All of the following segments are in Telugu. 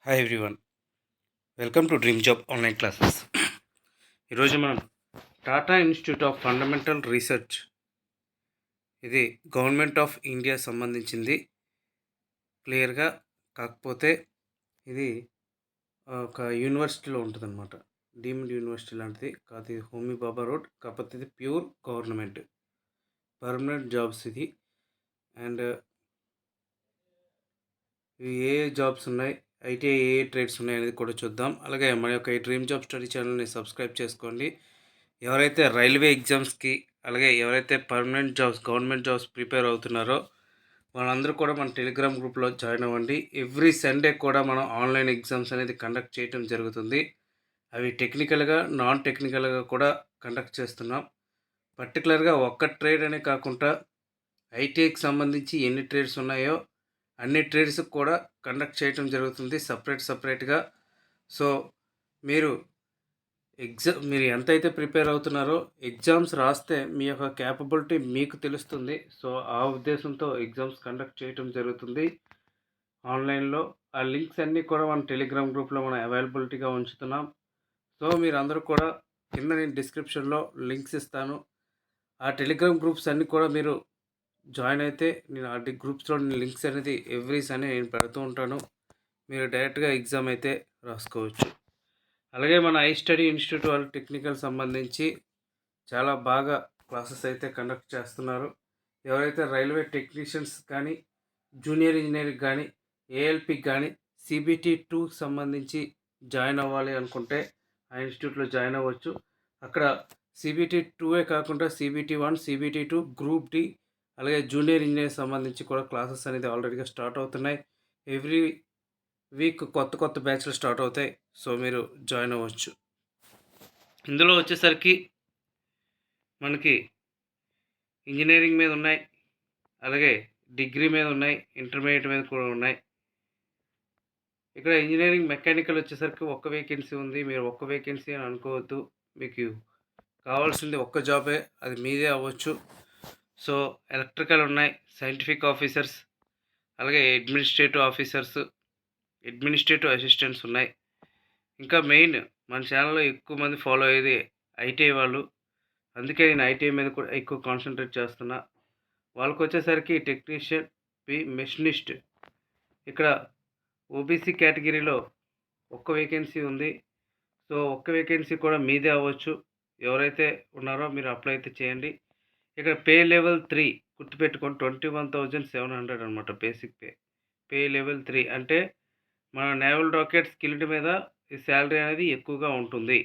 Hi everyone, welcome to dream job online classes. ఈరోజు మనం Tata institute of fundamental research, ఇది గవర్నమెంట్ ఆఫ్ ఇండియా సంబంధించింది క్లియర్గా. కాకపోతే ఇది ఒక యూనివర్సిటీలో ఉంటుందన్నమాట. డీమ్డ్ యూనివర్సిటీ లాంటిది కాదు, ఇది హోమీ బాబా రోడ్. కాకపోతే ఇది ప్యూర్ గవర్నమెంట్ పర్మనెంట్ జాబ్స్ ఇది. అండ్ ఇవి ఏ జాబ్స్ ఉన్నాయి, ఐటీఐ ఏ ట్రేడ్స్ ఉన్నాయి అనేది కూడా చూద్దాం. అలాగే మన యొక్క ఈ డ్రీమ్ జాబ్ స్టడీ ఛానల్ని సబ్స్క్రైబ్ చేసుకోండి. ఎవరైతే రైల్వే ఎగ్జామ్స్కి, అలాగే ఎవరైతే permanent jobs, government jobs prepare అవుతున్నారో వాళ్ళందరూ కూడా మన టెలిగ్రామ్ గ్రూప్లో జాయిన్ అవ్వండి. ఎవ్రీ సండే కూడా మనం ఆన్లైన్ ఎగ్జామ్స్ అనేది కండక్ట్ చేయడం జరుగుతుంది. అవి టెక్నికల్గా, నాన్ టెక్నికల్గా కూడా కండక్ట్ చేస్తున్నాం. పర్టికులర్గా ఒక్క ట్రేడ్ అనే కాకుండా ఐటీఐకి సంబంధించి ఎన్ని ట్రేడ్స్ ఉన్నాయో అన్ని ట్రేడ్స్కి కూడా కండక్ట్ చేయడం జరుగుతుంది సపరేట్గా. సో మీరు ఎంతైతే ప్రిపేర్ అవుతున్నారో ఎగ్జామ్స్ రాస్తే మీ యొక్క క్యాపబిలిటీ మీకు తెలుస్తుంది. సో ఆ ఉద్దేశంతో ఎగ్జామ్స్ కండక్ట్ చేయడం జరుగుతుంది ఆన్లైన్లో. ఆ లింక్స్ అన్నీ కూడా మన టెలిగ్రామ్ గ్రూప్లో మనం అవైలబిలిటీగా ఉంచుతున్నాం. సో మీరు అందరూ కూడా కింద నేను డిస్క్రిప్షన్లో లింక్స్ ఇస్తాను. ఆ టెలిగ్రామ్ గ్రూప్స్ అన్నీ కూడా మీరు జాయిన్ అయితే నేను ఆ గ్రూప్స్లో లింక్స్ అనేది ఎవ్రీ సండే నేను పెడుతూ ఉంటాను. మీరు డైరెక్ట్గా ఎగ్జామ్ అయితే రాసుకోవచ్చు. అలాగే మన ఐ స్టడీ ఇన్స్టిట్యూట్ వాళ్ళు టెక్నికల్ సంబంధించి చాలా బాగా క్లాసెస్ అయితే కండక్ట్ చేస్తున్నారు. ఎవరైతే రైల్వే టెక్నీషియన్స్ కానీ, జూనియర్ ఇంజనీరింగ్ కానీ, ఏఎల్పికి కానీ, సిబిటి 2 సంబంధించి జాయిన్ అవ్వాలి అనుకుంటే ఆ ఇన్స్టిట్యూట్లో జాయిన్ అవ్వచ్చు. అక్కడ సిబిటి 2 కాకుండా సిబిటి 1, సిబిటి 2, గ్రూప్ డి, అలాగే జూనియర్ ఇంజనీర్ సంబంధించి కూడా క్లాసెస్ అనేది ఆల్రెడీగా స్టార్ట్ అవుతున్నాయి. ఎవ్రీ వీక్ కొత్త బ్యాచ్లు స్టార్ట్ అవుతాయి. సో మీరు జాయిన్ అవ్వచ్చు. ఇందులో వచ్చేసరికి మనకి ఇంజనీరింగ్ మీద ఉన్నాయి, అలాగే డిగ్రీ మీద ఉన్నాయి, ఇంటర్మీడియట్ మీద కూడా ఉన్నాయి. ఇక్కడ ఇంజనీరింగ్ మెకానికల్ వచ్చేసరికి ఒక్క వేకెన్సీ ఉంది. మీరు ఒక్క వేకెన్సీ అని అనుకోవద్దు, మీకు కావాల్సింది ఒక్క జాబే, అది మీదే అవ్వచ్చు. సో ఎలక్ట్రికల్ ఉన్నాయి, సైంటిఫిక్ ఆఫీసర్స్, అలాగే అడ్మినిస్ట్రేటివ్ ఆఫీసర్స్, అడ్మినిస్ట్రేటివ్ అసిస్టెంట్స్ ఉన్నాయి. ఇంకా మెయిన్ మన ఛానల్లో ఎక్కువ మంది ఫాలో అయ్యేది ఐటీఐ వాళ్ళు. అందుకే నేను ఐటీఐ మీద కూడా ఎక్కువ కాన్సన్ట్రేట్ చేస్తున్నా. వాళ్ళకి వచ్చేసరికి టెక్నీషియన్, మెషినిస్ట్, ఇక్కడ ఓబీసీ కేటగిరీలో ఒక్క వేకెన్సీ ఉంది. సో ఒక్క వేకెన్సీ కూడా మీదే అవ్వచ్చు. ఎవరైతే ఉన్నారో మీరు అప్లై అయితే చేయండి. ఇక్కడ పే లెవెల్ 3 గుర్తుపెట్టుకొని 21,700 అనమాట బేసిక్ పే లెవెల్ 3 అంటే మన నేవల్ రాకెట్ స్కిల్డ్ మీద ఈ శాలరీ అనేది ఎక్కువగా ఉంటుంది.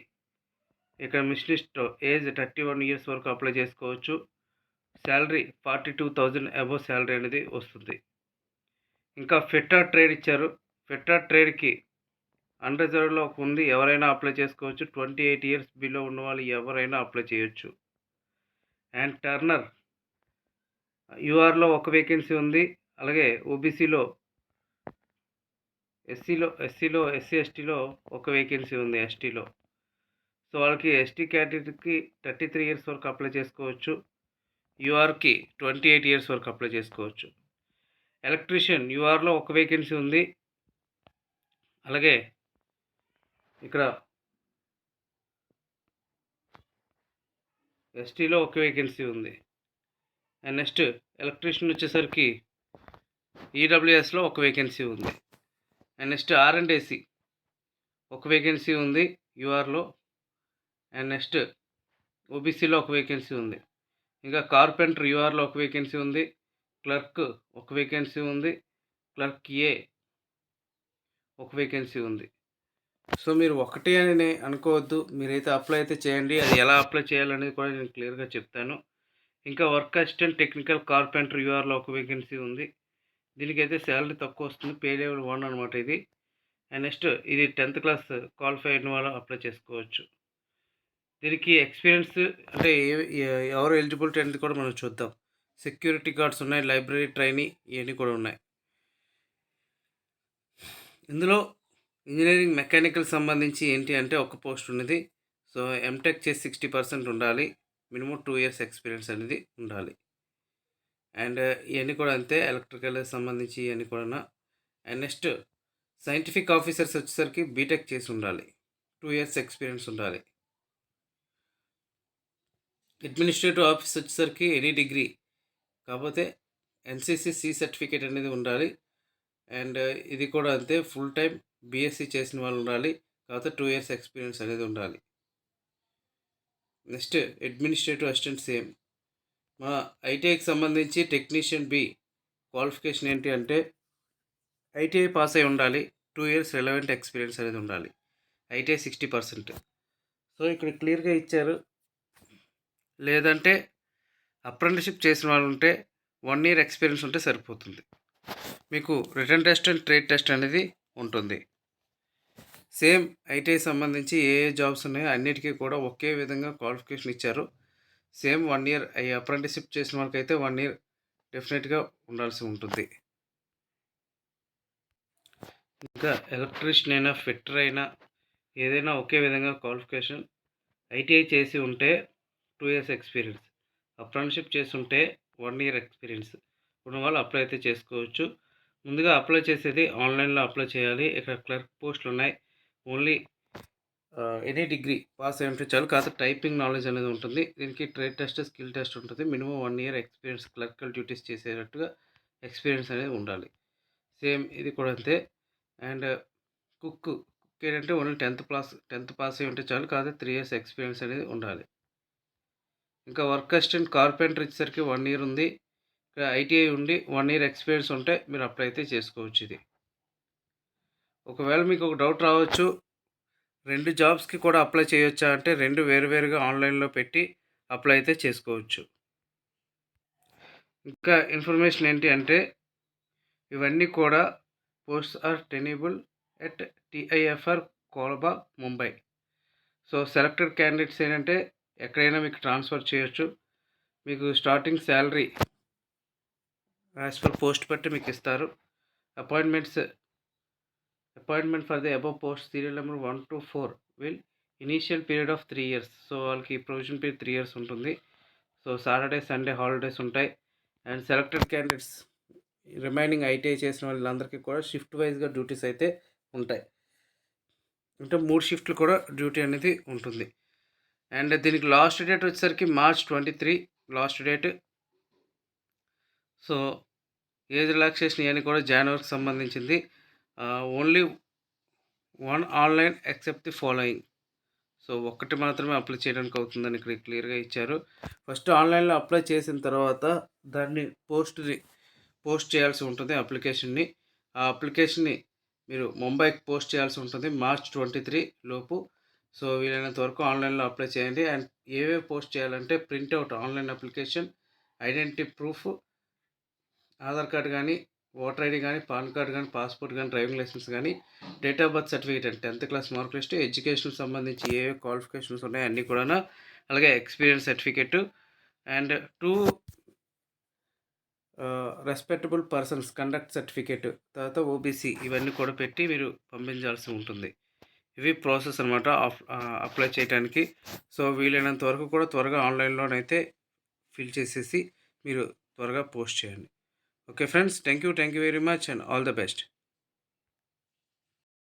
ఇక్కడ మిషనిస్ట్ ఏజ్ 31 ఇయర్స్ వరకు అప్లై చేసుకోవచ్చు. శాలరీ 42,000 అబోవ్ శాలరీ అనేది వస్తుంది. ఇంకా ఫిట్టర్ ట్రేడ్ ఇచ్చారు. ఫిట్టర్ ట్రేడ్కి అన్రిజర్వ్లో ఉంది, ఎవరైనా అప్లై చేసుకోవచ్చు. 28 ఇయర్స్ బిలో ఉన్న వాళ్ళు ఎవరైనా అప్లై చేయొచ్చు. అండ్ టర్నర్ యూఆర్లో ఒక వేకెన్సీ ఉంది. అలాగే ఓబీసీలో, ఎస్సీ ఎస్టీలో ఒక వేకెన్సీ ఉంది, ఎస్టీలో. సో వాళ్ళకి ఎస్టీ కేటగిరీకి 33 ఇయర్స్ వరకు అప్లై చేసుకోవచ్చు. యూఆర్కి 28 ఇయర్స్ వరకు అప్లై చేసుకోవచ్చు. ఎలక్ట్రీషియన్ యూఆర్లో ఒక వేకెన్సీ ఉంది. అలాగే ఇక్కడ ఎస్టీలో ఒక వేకెన్సీ ఉంది. అండ్ నెక్స్ట్ ఎలక్ట్రీషియన్ వచ్చేసరికి ఈడబ్ల్యూఎస్లో ఒక వేకెన్సీ ఉంది. అండ్ నెక్స్ట్ ఆర్ఎండ్ఏసీ ఒక వేకెన్సీ ఉంది యూఆర్లో. అండ్ నెక్స్ట్ ఓబీసీలో ఒక వేకెన్సీ ఉంది. ఇంకా కార్పెంటర్ యూఆర్లో ఒక వేకెన్సీ ఉంది. క్లర్క్ ఒక వేకెన్సీ ఉంది. క్లర్క్ ఏ ఒక వేకెన్సీ ఉంది. సో మీరు ఒకటి అని అనుకోవద్దు, మీరైతే అప్లై అయితే చేయండి. అది ఎలా అప్లై చేయాలనేది కూడా నేను క్లియర్గా చెప్తాను. ఇంకా వర్క్ అసిస్టెంట్ టెక్నికల్ కార్పెంటర్ యూఆర్లో ఒక వేకెన్సీ ఉంది. దీనికైతే శాలరీ తక్కువ వస్తుంది, పే లెవెల్ 1 అనమాట ఇది. అండ్ నెక్స్ట్ ఇది 10th క్లాస్ క్వాలిఫై అయిన వాళ్ళు అప్లై చేసుకోవచ్చు. దీనికి ఎక్స్పీరియన్స్ అంటే ఎవరు ఎలిజిబిలిటీ అనేది కూడా మనం చూద్దాం. సెక్యూరిటీ గార్డ్స్ ఉన్నాయి, లైబ్రరీ ట్రైనీ, ఇవన్నీ కూడా ఉన్నాయి. ఇందులో ఇంజనీరింగ్ మెకానికల్ సంబంధించి ఏంటి అంటే ఒక పోస్ట్ ఉన్నది. సో ఎంటెక్ చేసి 60% ఉండాలి, మినిమం 2 ఇయర్స్ ఎక్స్పీరియన్స్ అనేది ఉండాలి. అండ్ ఇవన్నీ కూడా అంతే, ఎలక్ట్రికల్ సంబంధించి ఇవన్నీ కూడా. అండ్ నెక్స్ట్ సైంటిఫిక్ ఆఫీసర్స్ వచ్చేసరికి బీటెక్ చేసి ఉండాలి, 2 ఇయర్స్ ఎక్స్పీరియన్స్ ఉండాలి. అడ్మినిస్ట్రేటివ్ ఆఫీస్ వచ్చేసరికి ఎనీ డిగ్రీ, కాకపోతే ఎన్సీసీ సి సర్టిఫికేట్ అనేది ఉండాలి. అండ్ ఇది కూడా అంతే, ఫుల్ టైం బీఎస్సీ చేసిన వాళ్ళు ఉండాలి, కాకపోతే 2 ఇయర్స్ ఎక్స్పీరియన్స్ అనేది ఉండాలి. Next administrative assistant same. మా ఐటీఐకి సంబంధించి టెక్నీషియన్ బి క్వాలిఫికేషన్ ఏంటి అంటే ఐటీఐ పాస్ అయి ఉండాలి, 2 ఇయర్స్ రిలవెంట్ ఎక్స్పీరియన్స్ అనేది ఉండాలి, ఐటీఐ 60%. సో ఇక్కడ క్లియర్గా ఇచ్చారు. లేదంటే అప్రెంటిస్షిప్ చేసిన వాళ్ళు ఉంటే 1 ఇయర్ ఎక్స్పీరియన్స్ ఉంటే సరిపోతుంది. మీకు written test and trade test అనేది ఉంటుంది. సేమ్ ఐటీఐ సంబంధించి ఏ జాబ్స్ ఉన్నాయో అన్నిటికీ కూడా ఒకే విధంగా క్వాలిఫికేషన్ ఇచ్చారు. సేమ్ 1 ఇయర్ అప్రెంటిస్షిప్ చేసిన వాళ్ళకైతే 1 ఇయర్ డెఫినెట్గా ఉండాల్సి ఉంటుంది. ఇంకా ఎలక్ట్రీషియన్ అయినా, ఫిట్టర్ అయినా, ఏదైనా ఒకే విధంగా క్వాలిఫికేషన్. ఐటీఐ చేసి ఉంటే 2 ఇయర్స్ ఎక్స్పీరియన్స్, అప్రెంటిస్షిప్ చేసి ఉంటే 1 ఇయర్ ఎక్స్పీరియన్స్ ఉన్న వాళ్ళు అప్లై అయితే చేసుకోవచ్చు. ముందుగా అప్లై చేసేది ఆన్లైన్లో అప్లై చేయాలి. ఇక్కడ క్లర్క్ పోస్టులు ఉన్నాయి. ఓన్లీ ఎనీ డిగ్రీ పాస్ అయి ఉంటే చాలు, కాదు టైపింగ్ నాలెడ్జ్ అనేది ఉంటుంది. దీనికి ట్రేడ్ టెస్ట్, స్కిల్ టెస్ట్ ఉంటుంది. Minimum 1 year experience, clerical duties చేసేటట్టుగా ఎక్స్పీరియన్స్ అనేది ఉండాలి. సేమ్ ఇది కూడా అంతే. అండ్ కుక్ ఏంటంటే ఓన్లీ 10th పాస్ అయి ఉంటే చాలు, కాదు 3 ఇయర్స్ ఎక్స్పీరియన్స్ అనేది ఉండాలి. ఇంకా వర్క్ అసిస్టెంట్ కార్పెంటర్ ఇచ్చేసరికి 1 ఇయర్ ఉంది. ఇక్కడ ఐటీఐ ఉండి 1 ఇయర్ ఎక్స్పీరియన్స్ ఉంటే మీరు అప్లై అయితే చేసుకోవచ్చు. ఇది ఒకవేళ మీకు ఒక డౌట్ రావచ్చు, 2 జాబ్స్కి కూడా అప్లై చేయొచ్చా అంటే 2 వేరువేరుగా ఆన్లైన్లో పెట్టి అప్లై అయితే చేసుకోవచ్చు. ఇంకా ఇన్ఫర్మేషన్ ఏంటి అంటే ఇవన్నీ కూడా posts are tenable at TIFR Colaba, Mumbai. So selected candidates ఏంటంటే ఎక్కడైనా మీకు ట్రాన్స్ఫర్ చేయొచ్చు. మీకు starting salary as per post బట్టి మీకు ఇస్తారు. Appointment for the above post serial number 1 to 4 will initial period of 3 years. So వాళ్ళకి ప్రొవిజన్ పీరియడ్ 3 ఇయర్స్ ఉంటుంది. సో సాటర్డే, సండే హాలిడేస్ ఉంటాయి. And selected candidates remaining ITI చేసిన వాళ్ళందరికీ కూడా షిఫ్ట్ వైజ్గా డ్యూటీస్ అయితే ఉంటాయి. అంటే 3 షిఫ్ట్లు కూడా డ్యూటీ అనేది ఉంటుంది. అండ్ దీనికి లాస్ట్ డేట్ వచ్చేసరికి March 23 last date. So age relaxation ఇవన్నీ కూడా జనవరికి సంబంధించింది. Only 1 online except the following. So ఒక్కటి మాత్రమే అప్లై చేయడానికి అవుతుందని ఇక్కడ క్లియర్గా ఇచ్చారు. ఫస్ట్ ఆన్లైన్లో అప్లై చేసిన తర్వాత దాన్ని పోస్ట్ చేయాల్సి ఉంటుంది అప్లికేషన్ని. ఆ అప్లికేషన్ని మీరు ముంబైకి పోస్ట్ చేయాల్సి ఉంటుంది March 23 లోపు. సో వీలైనంత వరకు ఆన్లైన్లో అప్లై చేయండి. అండ్ ఏవేవి పోస్ట్ చేయాలంటే printout online application, identity proof, Aadhaar card కానీ, ఓటర్ ఐడి కానీ, పాన్ కార్డు కానీ, పాస్పోర్ట్ కానీ, డ్రైవింగ్ లైసెన్స్ కానీ, date of birth certificate and 10th class mark list, education సంబంధించి ఏ క్వాలిఫికేషన్స్ ఉన్నాయో అన్నీ కూడా, అలాగే experience certificate and 2 respectable persons conduct certificate, తర్వాత ఓబీసీ, ఇవన్నీ కూడా పెట్టి మీరు పంపించాల్సి ఉంటుంది. ఇవి ప్రాసెస్ అనమాట అప్లై చేయడానికి. సో వీలైనంత వరకు కూడా త్వరగా ఆన్లైన్లోనైతే ఫిల్ చేసేసి మీరు త్వరగా పోస్ట్ చేయండి. Okay friends, thank you very much and all the best.